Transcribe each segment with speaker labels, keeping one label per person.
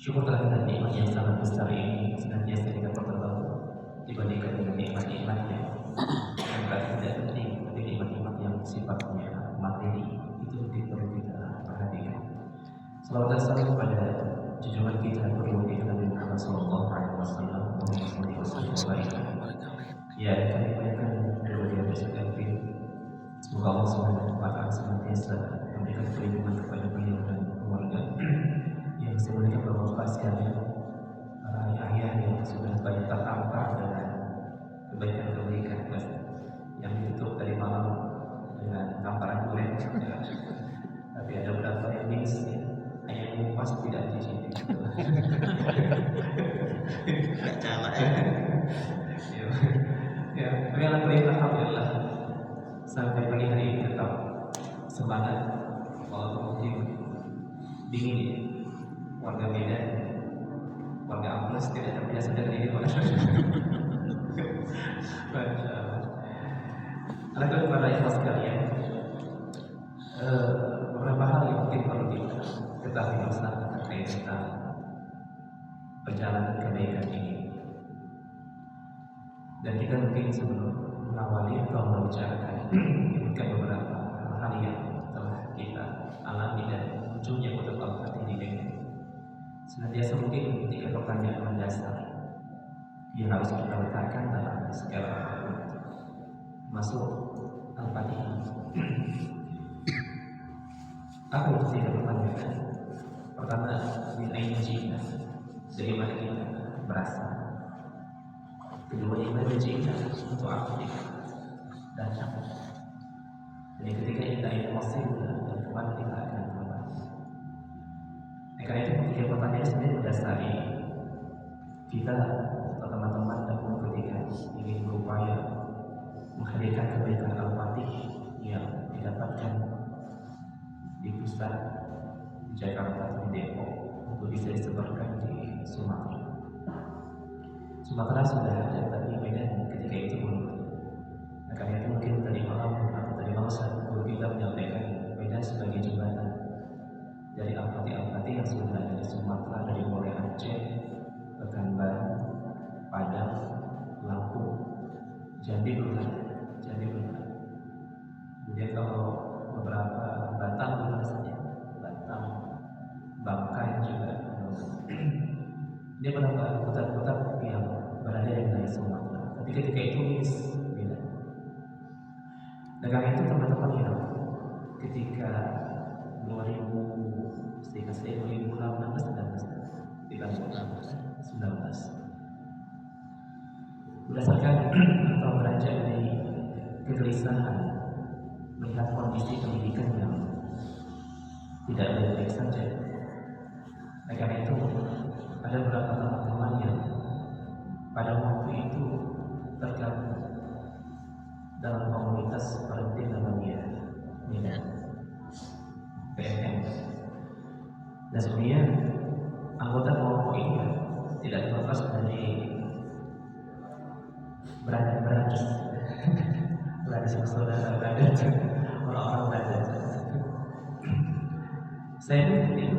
Speaker 1: Syukur terhadap nikmat yang sangat besar ini senantiasa kita pertolongan dibandingkan dengan nikmat-nikmat yang berarti tidak penting, tapi nikmat-nikmat yang sifatnya materi itu lebih perlu kita perhatikan. Salawat dan salam kepada junjungan kita Nabi Muhammad Sallallahu Alaihi Wasallam. Ya, kami banyak kedua dia bersekali. Semoga Allah Subhanahu Wa Taala senantiasa memberikan perlindungan kepada beliau dan keluarga yang sebenarnya bermanfaat sekali. Para ayah yang sudah banyak tertampar dengan kebaikan-kebaikan yang ditutup dari malam dengan tamparan duren. Tapi ada beberapa yang miss ya. Hanya mengupas tidak di sini.
Speaker 2: Tidak calak ya.
Speaker 1: Ya, tapi alhamdulillah sampai pagi hari ini tetap semangat walaupun mungkin dingin ya. Warga Medan, warga Amplas tidak terbiasa dengan ini. Alhamdulillah para ikhlas sekalian, beberapa hal yang mungkin perlu kita ketahui bersama terkait tentang perjalanan kebaikan ini. Dan kita mungkin sebelum mengawali atau membicarakan menyebutkan beberapa hal yang telah kita alami dan munculnya kutub Al-Fatih di Medan. Senantiasa mungkin ketika pertanyaan mendasar yang harus kita letakkan dalam segala apapun masuk Al-Fatihah. Apa yang kita pertanyakan? Pertama, min aina ji'na, dari mana kita berasal. Kedua, di mana ji'na, untuk apa kita datang. Jadi ketika kita emosi dan kemana kita akan kembali. Karena itu ketika pertanyaan sebenarnya mendasari kita atau teman-teman dahulu ketika ingin berupaya menghadirkan kebaikan Al-Fatih yang didapatkan di pusat di Jakarta atau di Depok untuk bisa disebarkan di Sumatera. Sumatera sudah ada, tapi Medan ketika itu belum. Nah, karena itu mungkin tadi malam atau tadi malam saat guru kita menyampaikan Medan sebagai jembatan dari Al-Fatih yang sudah ada di Sumatera, dari mulai Aceh, Pekanbaru, Padang, Lampung, Jambi belum ada. Kemudian kalau beberapa Batam belum saja, Batam, Bangkai juga. Ini beberapa kota-kota yang berada di wilayah Sumatera. Tapi ketika itu miss, beda. Dengan itu teman-teman yang ketika 2019 berdasarkan atau beranjak dari kegelisahan melihat kondisi pendidikan yang tidak baik saja. Karena itu ada beberapa teman-teman yang pada waktu itu tergabung dalam komunitas Parenting Namanya Medan PMM. Dan sebenarnya anggota kelompok ini tidak terlepas dari berada saudara berada orang-orang berada. Saya itu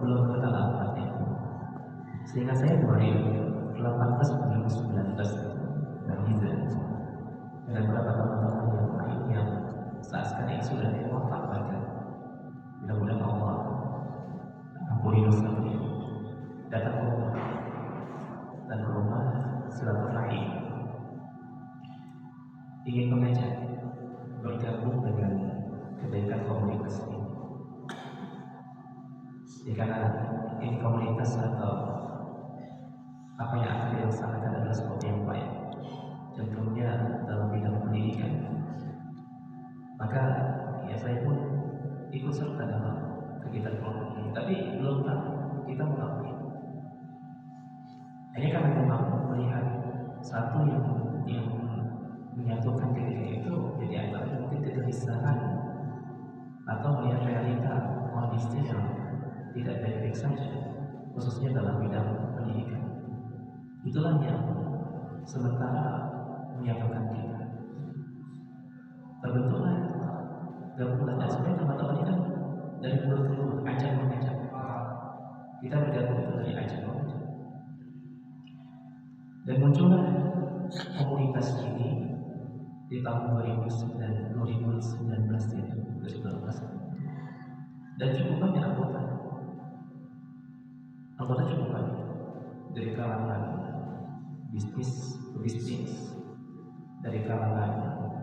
Speaker 1: belum kenal Al-Fatih, sehingga saya 2018-2019 berhijrah dengan beberapa teman-teman yang lain yang saat sekarang ini sudah wafat bahkan. Mudah-mudahan Allah ampuni dosa beliau, datang ke rumah dan ke rumah silaturahim, ingin mengajak bergabung dengan kebaikan komunitas ini. Karena ini komunitas atau apa yang akan dilaksanakan adalah sesuatu yang baik, contohnya dalam bidang pendidikan. Maka ya saya pun ikut serta dalam kegiatan kelompok ini, tapi belum tahu kita mengakui. Hanya karena memang melihat satu yang menyatukan ketika itu, jadi antara mungkin kegelisahan atau melihat realita kondisi yang tidak baik-baik saja, khususnya dalam bidang pendidikan. Itulah yang sementara menyatukan kita. Terbentuklah gabungan, dan sebenarnya teman-teman ini kan dari dulu mengajak Kita bergabung itu dari ajang saja. Dan muncullah komunitas ini di tahun 2019 itu 2019. Dan cukup banyak anggota cukup banyak dari kalangan bisnis, dari kalangan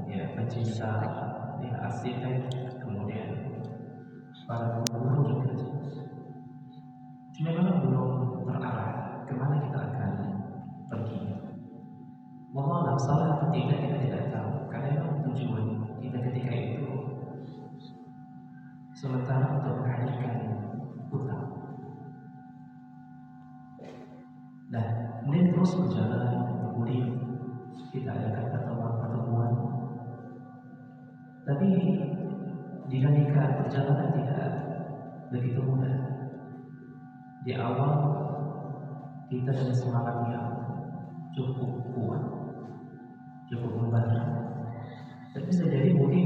Speaker 1: ya pencinta ya arsitek, kemudian para guru juga. Cuma memang belum terarah kemana kita akan pergi. Wallahu a'lam, salah atau tidak kita tidak tahu. Karena memang tujuan kita ketika itu sementara untuk menghadirkan utang. Nah, kemudian terus berjalan, bergulir, kita adakan pertemuan-pertemuan. Tapi dinamika perjalanan tidak begitu mudah. Di awal kita dengan semangat yang cukup kuat, cukup membara. Tapi bisa jadi mungkin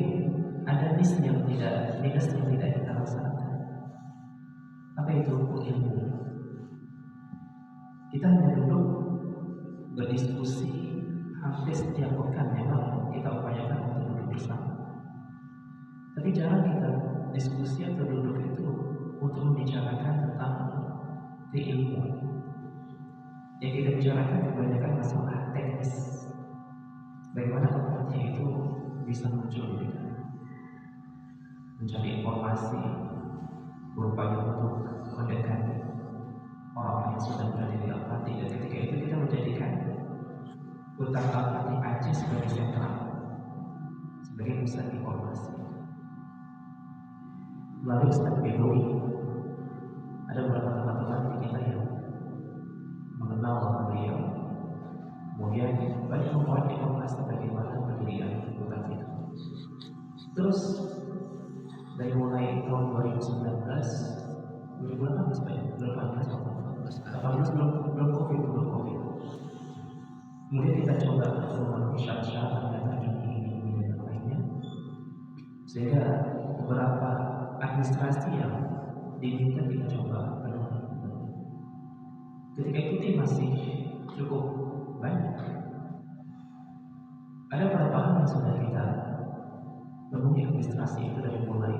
Speaker 1: ada minus yang tidak kita rasakan. Apa itu ilmu? Kita hanya duduk berdiskusi hampir setiap pekan, memang kita upayakan untuk duduk bersama. Tapi jarang kita diskusi atau duduk itu untuk membicarakan tentang keilmuan. Yang kita bicarakan kebanyakan masalah teknis. Bagaimana tempatnya itu bisa muncul di kita. Mencari informasi, berupaya untuk mendekati orang yang sudah berada di Al-Fatih. Dan ketika itu kita menjadikan utang Al-Fatih Aceh sebagai sentral, sebagai pusat informasi. Lalu Ustaz Bedowi, ada beberapa teman-teman di kita yang mengenal beliau, kemudian banyak membuat informasi bagaimana pendirian utang itu. Terus dari mulai tahun 2019, 2018 belum COVID. Kemudian kita coba memenuhi syarat-syarat dan ini dan lainnya, sehingga beberapa administrasi yang diminta kita coba penuhi. Ketika itu tim masih cukup banyak. Ada beberapa hal yang sudah kita penuhi administrasi itu dari mulai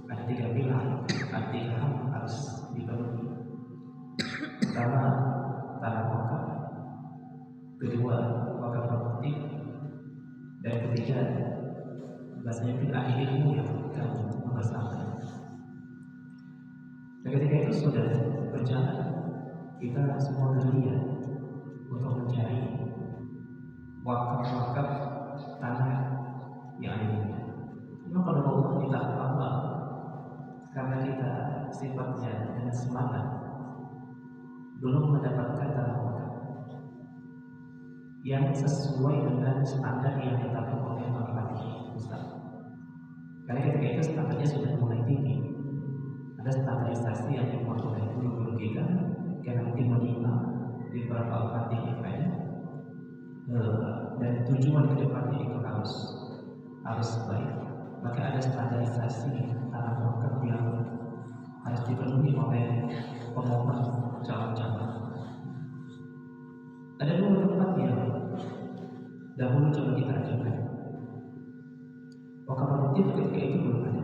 Speaker 1: ada 3 pilar, ada 3 hal yang harus dipenuhi. Pertama, tanah wakaf, kedua, wakaf produktif, dan ketiga, bahasanya itu ahli ilmu yang akan membersamakan. Dan ketika itu sudah berjalan, kita semua gerilya untuk mencari wakaf tanah yang ada. Memang kalau Allah kita awal, karena kita sifatnya dengan semangat, belum mendapatkan tanah wakaf yang sesuai dengan standar yang ditetapkan oleh Al-Fatih Pusat. Karena ketika itu standarnya sudah mulai tinggi. Ada standarisasi yang dibuat oleh guru-guru kita, karena mungkin menimpa di beberapa Al-Fatih yang lain. Dan tujuan ke depannya itu harus baik. Maka ada standarisasi tanah wakaf yang harus dipenuhi oleh pemohon calon-calon. Ada 2 tempat yang dahulu coba kita ajukan. Wakaf produktif ketika itu belum ada.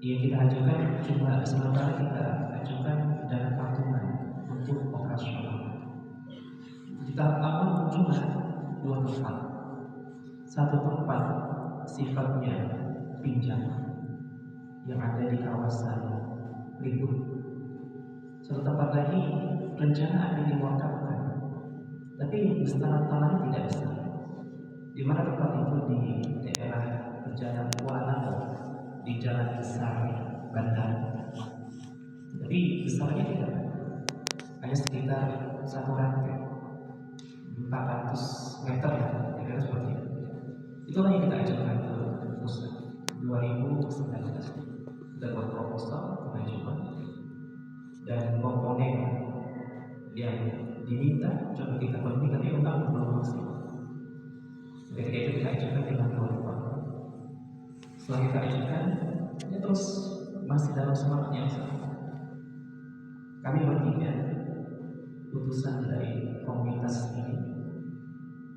Speaker 1: Yang kita ajukan cuma sementara kita ajukan dana patungan untuk operasional. Di tahap awal muncullah 2 tempat. Satu tempat sifatnya pinjam yang ada di kawasan Ribut. Satu tempat lagi rencana akan diwakafkan, tapi besaran tanahnya tidak besar. Di mana tempat itu di daerah Perjalanan Kuala, di Jalan Besar Bandar. Tapi besarnya tidak, hanya sekitar 1 rantai 400 meter ya, kira-kira seperti itu. Itulah yang kita ajukan ke pusat 2019. Kita buat proposal, pengajuan, dan komponen yang diminta coba kita penuhi, tapi memang belum maksimal. Ketika itu kita ajukan dengan 2 tempat. Setelah kita ajukan, ya terus masih dalam semangat yang sama. Kami bertiga, utusan dari komunitas ini,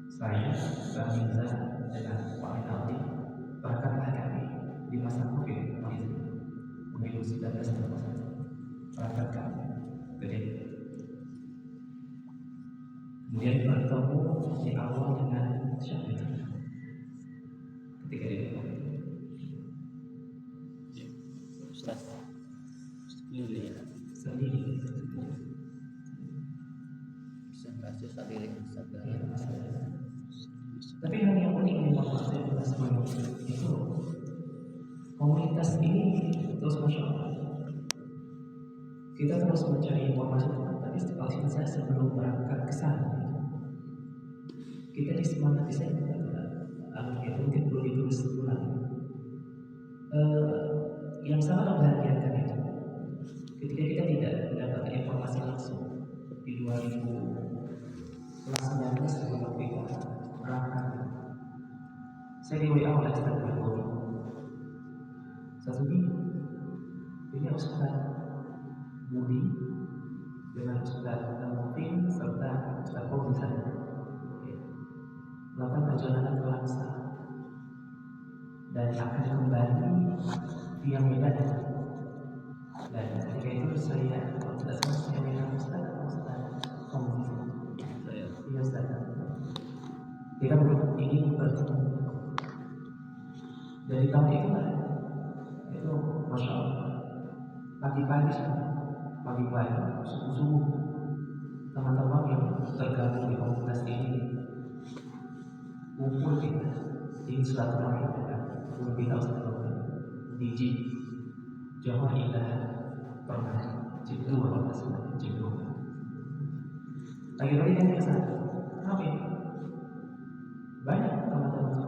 Speaker 1: saya, Bang Mirza, dengan Pak Rinaldi, berangkatlah kami di masa Covid pemilu 1991. Berangkat kami ke Depok. Kemudian bertemu di awal dengan siapa itu? Ketika di Depok.
Speaker 2: Ustaz Lili
Speaker 1: Sendiri.
Speaker 2: presentasi Ustaz Lili Ustaz
Speaker 1: Ya,
Speaker 2: Lili.
Speaker 1: tapi hal yang unik di komunitas sebelum itu, komunitas ini terus masya Allah. Kita terus mencari informasi, tapi setelah saya sebelum berangkat ke sana, kita disemangati saya itu mungkin perlu ditulis ulang. Yang sangat membahagiakan itu, ketika kita tidak mendapatkan informasi langsung di 2019 sebelum kita berangkat, saya di WA oleh Ustaz Barbori. Satu ini Ustaz Budi dengan Ustaz Mufin serta Ustaz Fauzan melakukan perjalanan ke Langsa dan akan kembali via Medan. Dan ketika itu saya tidak sama saya bilang Ustaz Fauzan, iya Ustaz, kita ingin bertemu. Dari tahun itu masya Allah, pagi-pagi subuh teman-teman yang tergabung di komunitas ini kumpul kita di silaturahmi kumpul kita di Jawa Indah pernah Jibdu lagi-lagi kan biasa tapi banyak teman-teman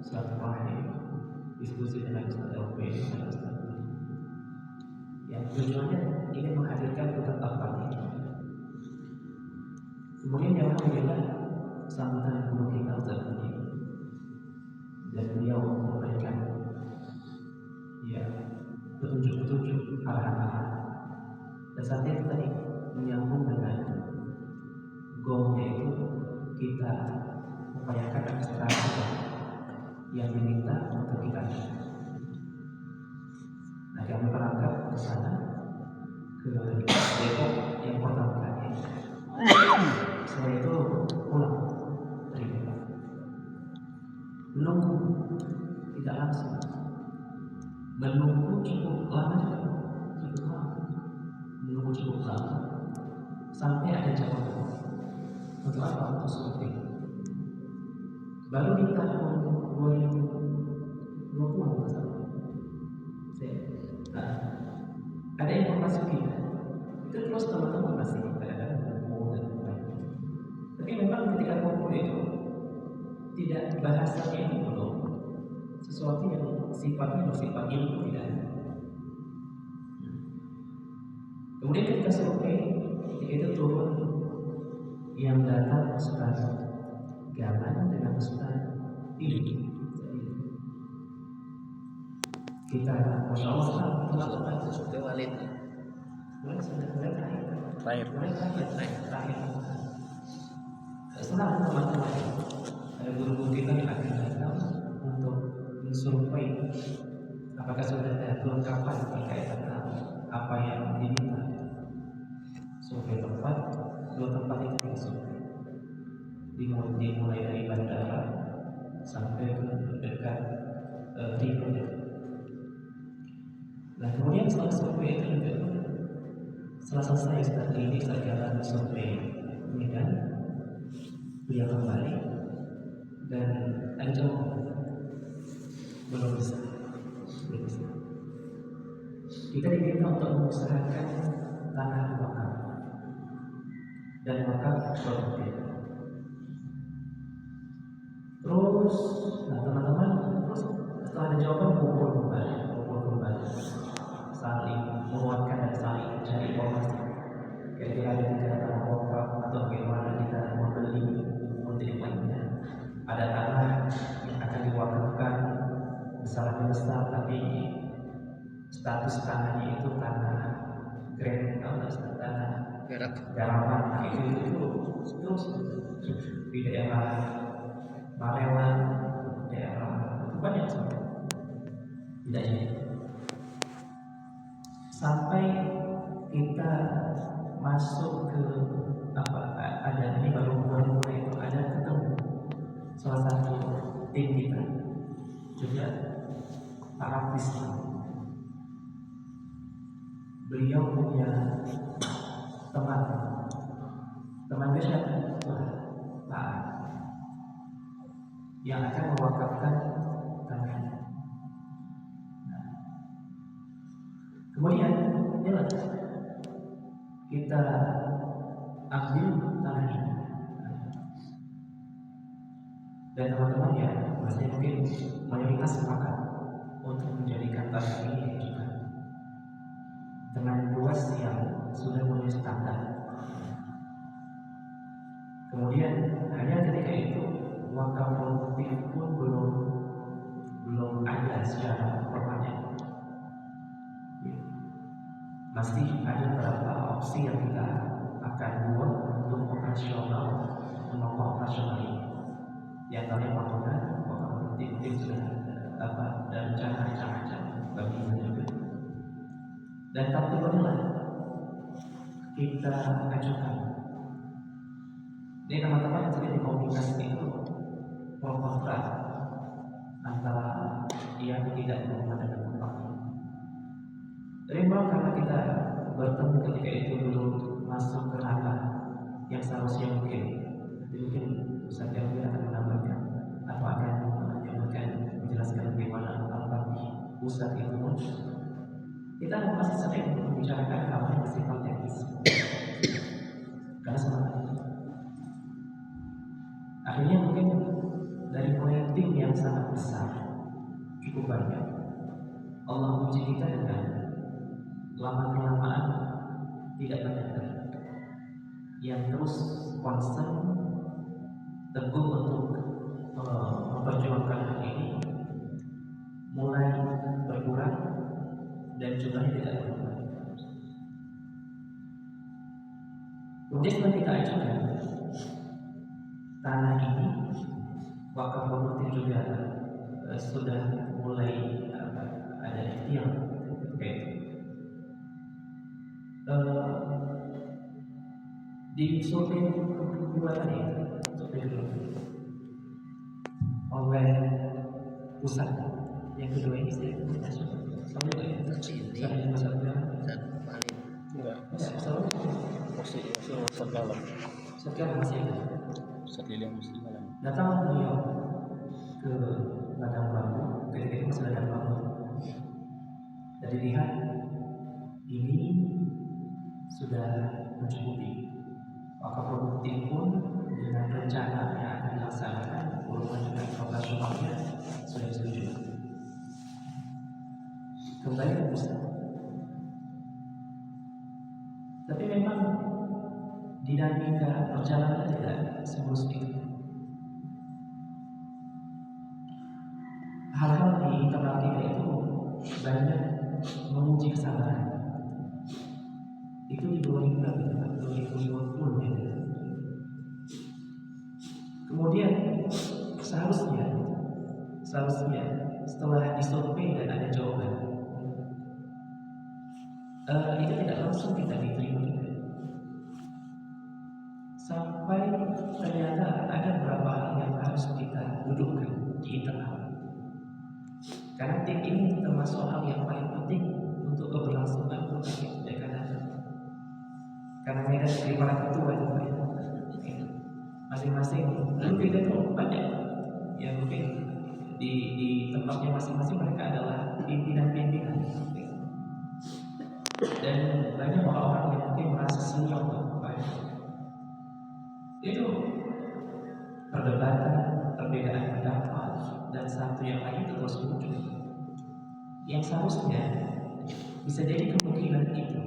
Speaker 1: silaturahmi diskusi dengan Ustaz LP dan Ustaz yang tujuannya ingin menghadirkan Ustaz Al-Fatih. Kemudian yang alhamdulillah sambutan guru kita Ustaz Budi dan beliau memberikan petunjuk-petunjuk arahan-arahan. Dan saat itu tadi menyambung dengan goalnya itu kita upayakan akselerasi yang diminta untuk kita. Nah, kami berangkat ke sana ke Depok yang pertama kali. Setelah itu pulang dari Depok. Menunggu tidak langsung. Menunggu cukup lama sampai ada jawaban. Untuk apa? Untuk survei. Baru di tahun 2020 ada informasi kita. Itu terus teman-teman masih kadang-kadang berkumpul dan lain. Tapi memang ketika kumpul itu tidak bahasanya ini belum sesuatu yang sifatnya bersifat ilmu tidak. Kemudian ketika survei, ketika itu turun yang datang Ustaz Gaman dengan Ustaz ini. Kita masya Allah teman-teman
Speaker 2: Ustaz Walid
Speaker 1: mulai terakhir. Setelah teman-teman ada guru-guru kita yang akan datang untuk mensurvei apakah sudah ada kelengkapan terkait tentang apa yang diminta. Survei tempat, 2 tempat itu disurvei. Dimulai dari bandara sampai ke dekat Timur. Nah kemudian setelah survei itu juga setelah selesai Ustaz ini segala survei Medan, beliau kembali dan ada belum bisa. Kita diminta untuk mengusahakan tanah wakaf dan wakaf produktif. Terus, nah teman-teman, terus setelah ada jawaban kumpul kembali, saling menguatkan dan saling mencari informasi. Kira-kira ada bicara tanah wakaf atau bagaimana kita membeli lainnya. Ada tanah yang akan diwakafkan besar tapi status tanah garapan, nah itu terus di daerah Barelang, daerah itu banyak sekali bedanya. Sampai kita masuk ke ada ini baru mulai itu ada ketemu salah satu tim kita juga Arab Islam. Beliau punya teman siapa? Pak yang akan mewakafkan tanahnya. Nah, kemudian jelas kita ambil tanah ini dan teman-teman ya pasti mungkin mayoritas sepakat untuk menjadikan tanah ini juga dengan luas yang sudah mulai standar. Kemudian hanya ketika itu wakaf produktif pun belum ada secara permanen. Masih ada beberapa opsi yang kita akan buat untuk operasional ini. Di antaranya bangunan wakaf produktif sudah dan rencana bagi juga. Dan tapi inilah kita ajukan. Ini teman-teman sering komunikasi itu pro kontra antara yang tidak berhubungan dengan tempat. Tapi memang karena kita bertemu ketika itu belum masuk ke ranah yang seharusnya mungkin Ustaz Elvin akan menambahkan atau akan menjelaskan bagaimana al-fatih Ustaz itu muncul. Kita masih sering membicarakan hal yang bersifat teknis karena semangat. Akhirnya mungkin dari tim yang sangat besar, cukup banyak, Allah uji kita dengan lama-kelamaan tidak banyak yang terus concern teguh untuk memperjuangkan hal ini, mulai berkurang dan jumlahnya tidak berkurang. Kemudian setelah kita ajukan tanah ini, wakaf produktif juga sudah mulai ada ikhtiar di survei kedua tadi, oleh pusat yang kedua ini saya datang beliau ke ladang bambu, ketika itu masih ladang bambu, dan dilihat ini sudah mencukupi. Wakaf produktif pun dengan rencana yang akan dilaksanakan, urutan dengan operasionalnya sudah setuju. Kembali ke pusat. Tapi memang dinamika perjalanan tidak semulus itu. Hal-hal di internal kita itu banyak menguji kesabaran. Itu di 2020 ya. Kemudian seharusnya setelah disurvei dan ada jawaban, itu tidak langsung kita diterima. Sampai ternyata ada beberapa hal yang harus kita dudukkan di internal. Karena tim ini termasuk hal yang paling penting untuk keberlangsungan program karena mereka dari para ketua itu masing-masing dulu kita itu banyak yang mungkin di tempatnya masing-masing mereka adalah pimpinan-pimpinan dan banyak orang-orang yang mungkin merasa senior itu perdebatan, perbedaan pendapat dan satu yang lain itu terus muncul yang seharusnya bisa jadi kemungkinan itu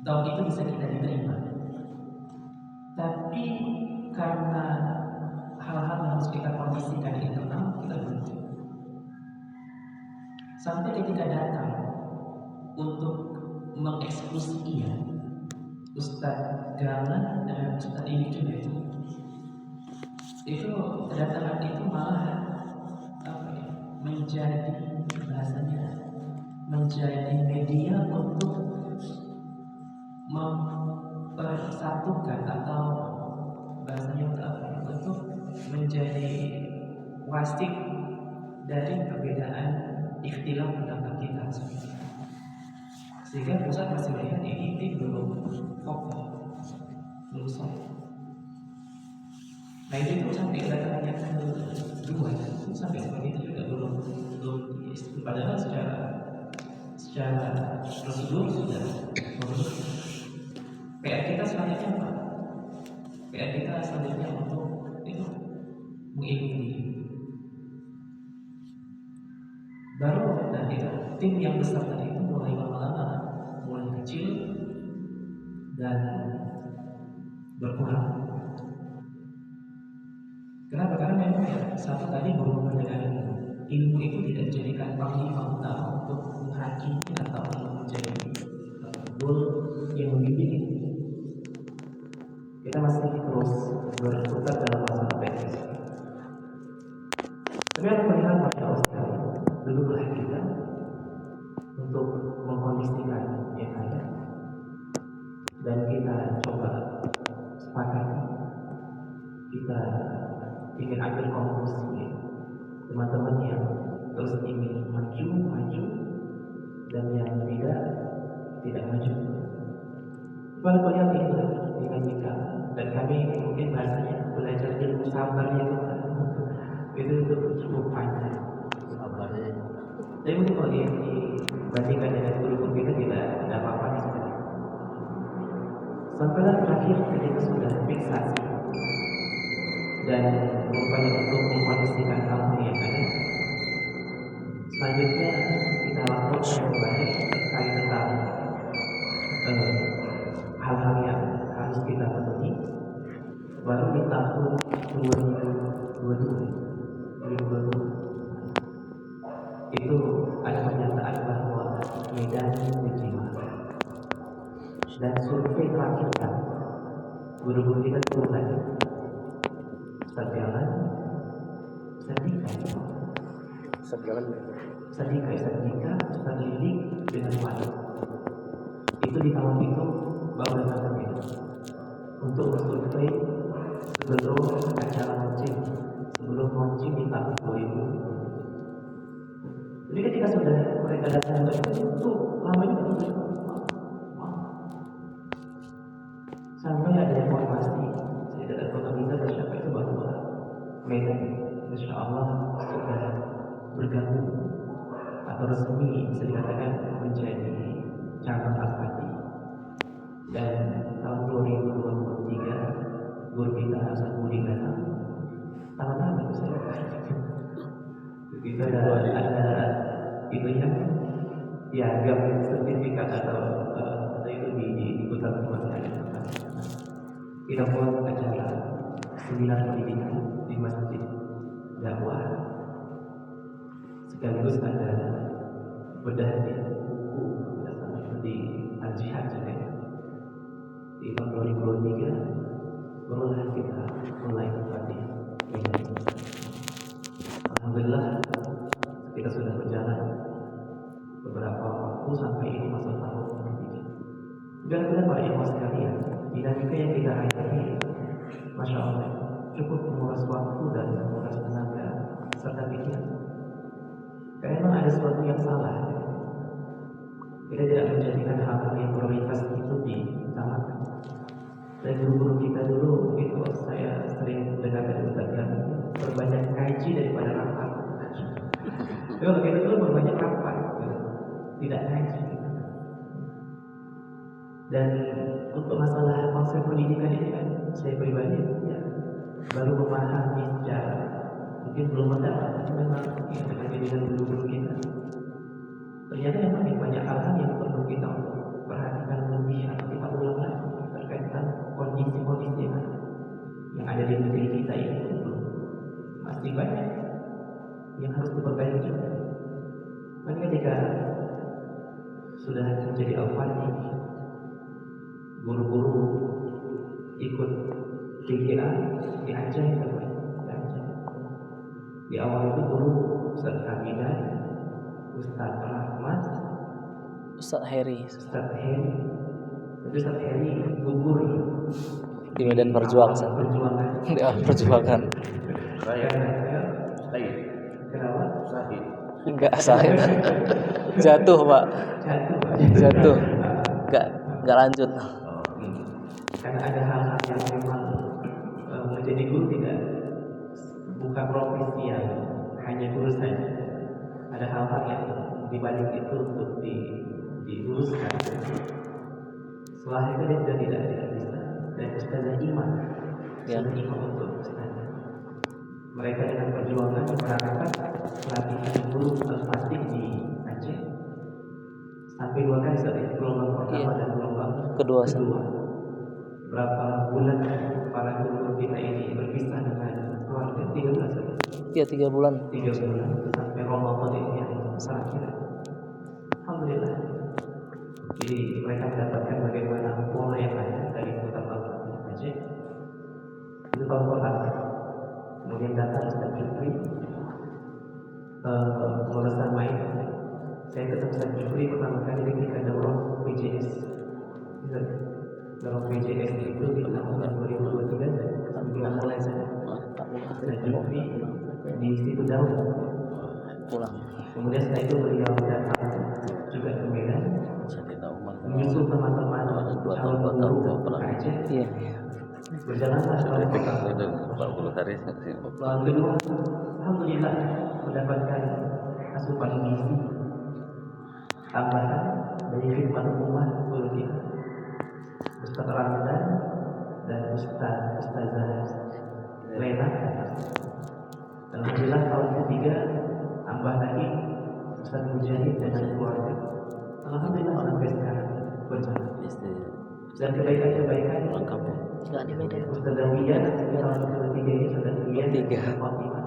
Speaker 1: tahun itu bisa kita diterima, tapi karena hal-hal yang harus kita kondisikan di internal kita berhenti. Sampai ketika datang untuk mengeksekusi Ustadz Galan dan Ustadz ini juga itu kedatangan itu malah apa ya, menjadi bahasanya menjadi media untuk mempersatukan atau bahasanya untuk apa ya, untuk menjadi wasik dari perbedaan ikhtilaf pendapat kita, sehingga pusat masih melihat ini belum kokoh, belum solid. Nah itu sampai kedatangan yang kedua itu sampai seperti itu juga belum padahal secara prosedur sudah memenuhi. PR kita selanjutnya apa? PR kita selanjutnya untuk itu mengikuti. Baru dan itu tim yang besar tadi itu mulai lama-lama mulai kecil dan berkurang. Kenapa? Karena memang ya, satu tadi berhubungan dengan ilmu itu tidak dijadikan panglima utama untuk menghakimi atau menjadi goal yang membimbing. Kita masih terus berputar dalam masalah teknis. Tapi aku melihat Masya Allah sekali, duduklah kita untuk mengkondisikan yang ada dan kita coba sepakati, kita ingin ambil konklusi teman-teman yang terus ingin maju dan yang tidak maju. Walaupun yang itu dinamika dan kami mungkin bahasanya belajar ilmu sabarnya itu cukup panjang.
Speaker 2: Sabarnya.
Speaker 1: Tapi mungkin kalau dibandingkan dengan guru kita tidak ada apa-apanya sebenarnya. Sampailah terakhir ketika sudah fiksasi dan berupaya untuk mengkondisikan kamu yang ada. Selanjutnya kita lakukan kembali terkait tentang hal-hal yang harus kita penuhi. Baru di tahun 2022 itu ada pernyataan bahwa Medan diterima dan survei terakhir kan guru-guru kita turun lagi Sarjalan Sarjika Sarlilik dengan Wali itu di tahun itu baru datang itu untuk survei sebelum acara launching di tahun 2000. Jadi ketika sudah mereka datang itu lamanya itu sampai ada informasi saya tidak tahu kita siapa itu bahwa Medan Insya Allah sudah bergabung atau resmi bisa dikatakan menjadi cabang Al-Fatih. Dan tahun 2023 guru kita Hasan Budi datang tahun apa itu saya itu ada itu yang piagam sertifikat atau itu di kota tempat saya. Kita buat acara seminar pendidikan di masjid dakwah sekaligus ada bedah di buku di Al-Jihad juga. Di tahun 2023 barulah kita mulai kembali. Alhamdulillah kita sudah berjalan beberapa waktu sampai ini masuk tahun ketiga. Dan benar Pak Ibu sekalian, dinamika yang kita hadapi, Masya Allah, cukup menguras waktu dan menguras tenaga serta pikiran. Karena memang ada sesuatu yang salah. Kita tidak menjadikan hal-hal yang prioritas itu diutamakan. Dan guru-guru kita dulu itu saya sering dengar dari Ustaz berbanyak kaji daripada rapat. Kalau kita dulu berbanyak rapat, tidak kaji. Dan untuk masalah konsep pendidikan ini kan saya pribadi ya, baru memahami secara mungkin belum mendapat, tapi memang ya, dengan guru-guru kita ternyata memang banyak hal-hal yang perlu kita perhatikan lebih atau kita ulang lagi terkait dengan kondisi-kondisi yang ada di negeri kita ini masih banyak yang harus diperbaiki juga. Maka ketika sudah menjadi al-fatih, guru-guru ikut PGA di Aceh terbaik di Aceh. Di awal itu dulu Ustaz Hamidah, Ustaz Rahmat,
Speaker 2: Ustaz Heri
Speaker 1: Ustaz Heri, tapi Ustaz Heri gugur
Speaker 2: di Medan Perjuangan.
Speaker 1: perjuangan.
Speaker 2: Perjuangan.
Speaker 1: Kenapa?
Speaker 2: Enggak saya. Jatuh, Pak. Jatuh. Enggak lanjut.
Speaker 1: Karena ada hal-hal yang memang menjadi guru tidak bukan profesi yang hanya guru saja. Ada hal-hal yang dibalik itu untuk diluruskan. Setelah itu dia sudah tidak bisa. Dan Ustazah Iman, Ustazah Iman untuk Ustazah. Mereka dengan perjuangan memperagakan pelatihan guru al-fatih di Aceh sampai 2 kali saat itu, gelombang pertama dan gelombang kedua. Berapa bulan para guru kita ini berpisah dengan keluarga? 3 bulan saja.
Speaker 2: Iya, 3 bulan.
Speaker 1: 3 bulan sampai Ramadan ini yang terakhir. Alhamdulillah. Jadi mereka mendapatkan bagaimana pola yang ada dari kota Aceh. Itu tahun pertama. Kemudian datang Ustaz Jufri, bersama itu saya ketemu Ustaz Jufri pertama kali ketika daurah PJS. Daurah PJS itu di tahun 2023 sudah mulai saja. Ustaz Jufri di situ Daun
Speaker 2: Pulang.
Speaker 1: Kemudian setelah itu beliau datang juga ke Medan, menyusul teman-teman calon guru Aceh.
Speaker 2: Iya.
Speaker 1: Berjalanlah selama
Speaker 2: 40 hari.
Speaker 1: kedua, alhamdulillah mendapatkan asupan gizi tambahan dari khidmat umah guru kita, Ustaz Ramadan dan Ustazah Lena. Alhamdulillah tahun ketiga tambah lagi Ustaz Mujahid dengan keluarga. Alhamdulillah sampai sekarang berjalan. Dan kebaikan-kebaikan
Speaker 2: Enggak di Medan.
Speaker 1: Ustazah Wiyah tahun ketiga ini Ustazah Wiyah Fatimah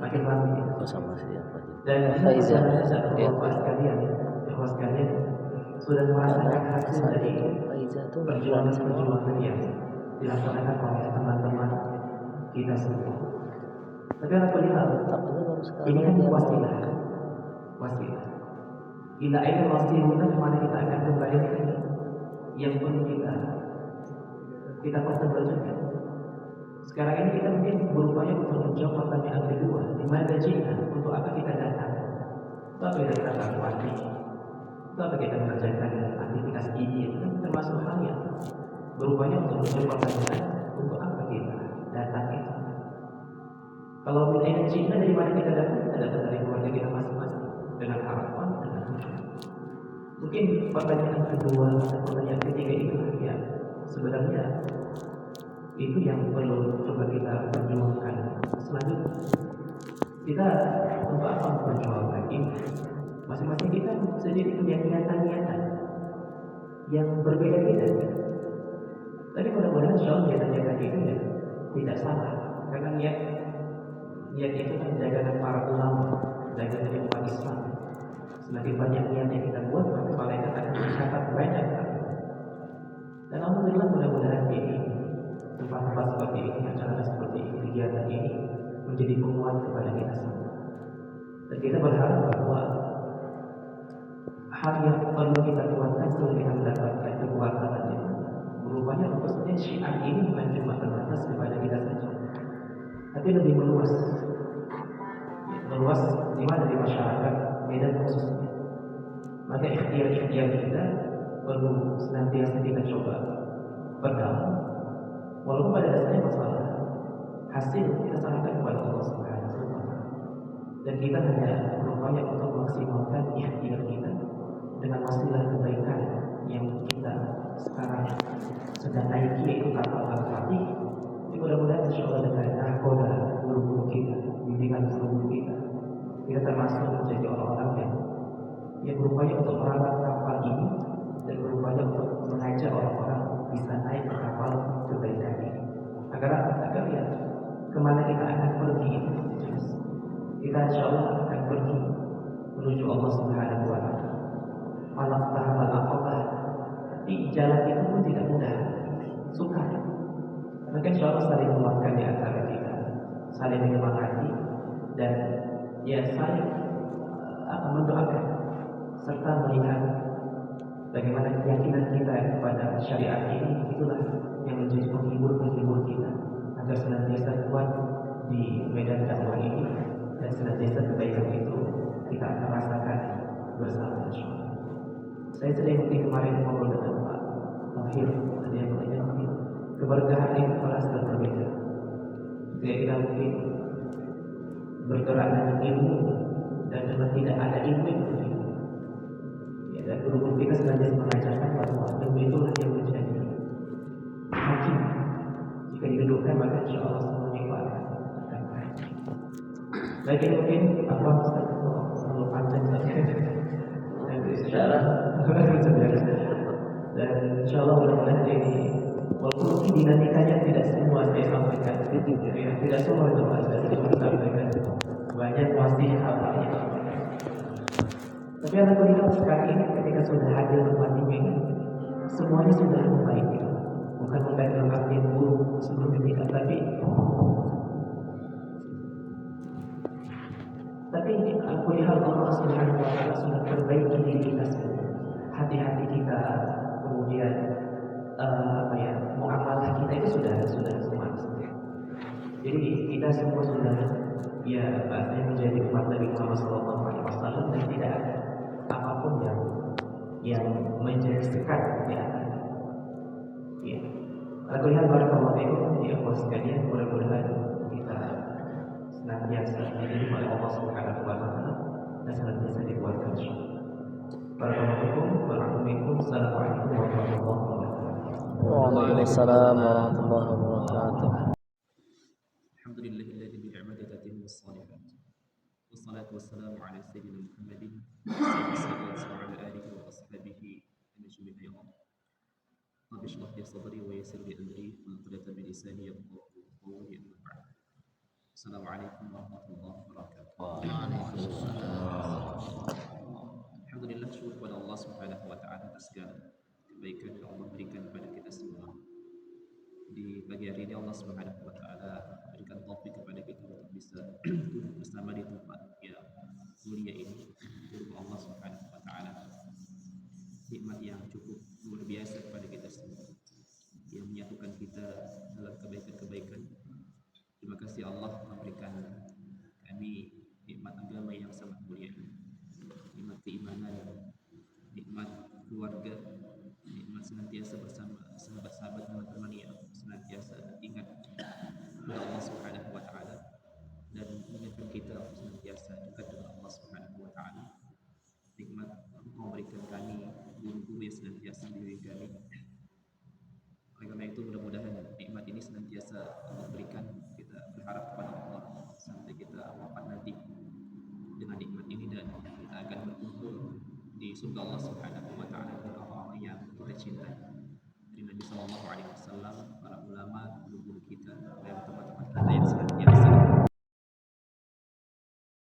Speaker 1: makin ramai.
Speaker 2: Sama siapa?
Speaker 1: Dan
Speaker 2: Faizah.
Speaker 1: Ikhwas sekalian sudah merasakan hasil dari
Speaker 2: Faizah tuh
Speaker 1: perjuangan yang dilaksanakan oleh teman-teman kita semua. Tapi alhamdulillah ini kan wasilah. Ila aina wasiluna, kemana kita akan kembali yang pun kita pertebal juga. Sekarang ini kita mungkin berupaya untuk menjawab pertanyaan kedua, di mana jika untuk apa kita datang? Untuk apa kita datang mati? Untuk apa kita mengerjakan aktivitas ini? Itu kan termasuk hal yang berupaya untuk menjawab pertanyaan untuk apa kita datang itu. Kalau min aina jika, dari mana kita datang? Kita datang dari keluarga kita masing-masing dengan harapan, dengan tujuan. Mungkin pertanyaan kedua atau pertanyaan ketiga itu ya sebenarnya itu yang perlu coba kita perjuangkan. Selanjutnya kita untuk apa memperjuangkan ini? Masing-masing kita sendiri punya niatan-niatan yang berbeda-beda. Tapi mudah-mudahan insyaallah niatan-niatan itu ya tidak salah, karena niat itu kan dagangan para ulama, dagangan umat Islam. Semakin banyak niat yang kita buat, maka malaikat akan mencatat banyak. Dan alhamdulillah mudah-mudahan ini tempat-tempat seperti ini, acara seperti ini, kegiatan ini menjadi penguat kepada kita semua. Dan kita berharap bahwa hal yang perlu kita kuatkan sebelum kita mendapatkan kekuatan itu, berupaya khususnya syiar ini bukan cuma terbatas kepada kita saja, tapi lebih meluas di mana di masyarakat Medan khususnya. Maka ikhtiar kita perlu senantiasa kita coba berdalam. Walaupun pada dasarnya masalah hasil kita serahkan kepada Allah Subhanahu wa Ta'ala. Dan kita hanya berupaya untuk maksimalkan ikhtiar kita dengan wasilah kebaikan yang kita sekarang sedang naiki, yaitu kapal al-fatih. Mudah-mudahan insyaallah dengan nahkoda guru-guru kita, bimbingan guru kita termasuk menjadi orang-orang yang berupaya untuk merawat kapal ini dan berupaya untuk mengajak orang-orang bisa naik ke kapal kebaikan ini. Agar ya kemana kita akan pergi itu jelas. Kita insyaallah akan pergi menuju Allah Subhanahu wa Ta'ala. Malak tahamal aqabah. Di jalan itu pun tidak mudah, sukar. maka insya Allah saling menguatkan di antara kita, saling menyemangati dan ya saling mendoakan serta melihat bagaimana keyakinan kita kepada syariat ini, itulah yang menjadi penghibur kita agar senantiasa kuat di medan dakwah ini dan senantiasa kebaikan itu kita akan rasakan bersama insyaallah. Saya sering mungkin kemarin ngobrol dengan Pak Mahir, ada yang bertanya mungkin keberkahan itu kelas berbeda. Ketika kita mungkin bergerak dengan ilmu dan memang tidak ada ilmu itu begitu. Ya, dan guru-guru kita senantiasa mengajarkan bahwa ilmu itulah yang menjadi hakim. Jika didudukkan maka insya Allah semuanya itu akan baik. Lagi mungkin apa Ustaz terlalu panjang saja. Dan dan insya Allah mudah-mudahan ini walaupun mungkin dinamikanya tidak semua saya sampaikan, ya, tidak semua teman saya sampaikan, banyak masih hal-hal yang tapi alhamdulillah sekarang ini ketika sudah hadir tempat ini semuanya sudah baik, bukan membaik dalam arti yang buruk sebelum tidak, tapi alhamdulillah Allah Subhanahu wa taala sudah perbaiki diri kita semua, hati-hati kita, kemudian muamalah kita itu sudah semua. Jadi kita semua sudah ya bahasanya menjadi umat Nabi Muhammad SAW dan tidak ada apapun yang menjadi sekat di antara. Ya. Alhamdulillah barakallahu fiikum ya Allah sekalian, mudah-mudahan kita senantiasa dididik oleh Allah Subhanahu wa taala dan senantiasa dikuatkan insyaallah. Barakallahu fiikum wa rahmatullahi. Assalamualaikum warahmatullahi wabarakatuh.
Speaker 2: Waalaikumsalam warahmatullahi wabarakatuh.
Speaker 3: Alhamdulillahilladzi bi ni'matihi tatimmu shalihat. Wassalatu wassalamu ala sayyidina Muhammadin wa ala alihi wa ashabihi ajma'in. Ya Allah. Rabbi shrah li sadri wa yassir li amri wa qadata bi lisani yafqahu qawli. Assalamualaikum warahmatullahi wabarakatuh. Alhamdulillah, syukur kepada Allah Subhanahu wa taala atas segala kebaikan yang Allah berikan kepada kita semua. Di pagi hari ini Allah Subhanahu wa taala berikan taufik kepada kita untuk bisa duduk bersama di tempat yang mulia ini. Syukur Allah Subhanahu wa taala. Nikmat yang cukup luar biasa kepada kita semua yang menyatukan kita dalam kebaikan-kebaikan. Terima kasih Allah memberikan kami nikmat agama yang sangat mulia ini. Nikmat keimanan, nikmat keluarga, nikmat senantiasa bersama sahabat-sahabat teman-teman yang senantiasa ingat kepada Allah Subhanahu wa taala dan mengingatkan kita untuk senantiasa dekat dengan Allah Subhanahu wa taala. Nikmat Engkau memberikan kami guru-guru yang senantiasa membimbing kami. Oleh karena itu mudah-mudahan nikmat ini senantiasa Allah berikan. Kita berharap kepada Allah sampai kita wafat nanti dengan nikmat ini dan kita akan berkumpul di surga Allah Subhanahu wa taala dengan orang-orang yang kita cintai. Dari Nabi sallallahu alaihi wasallam,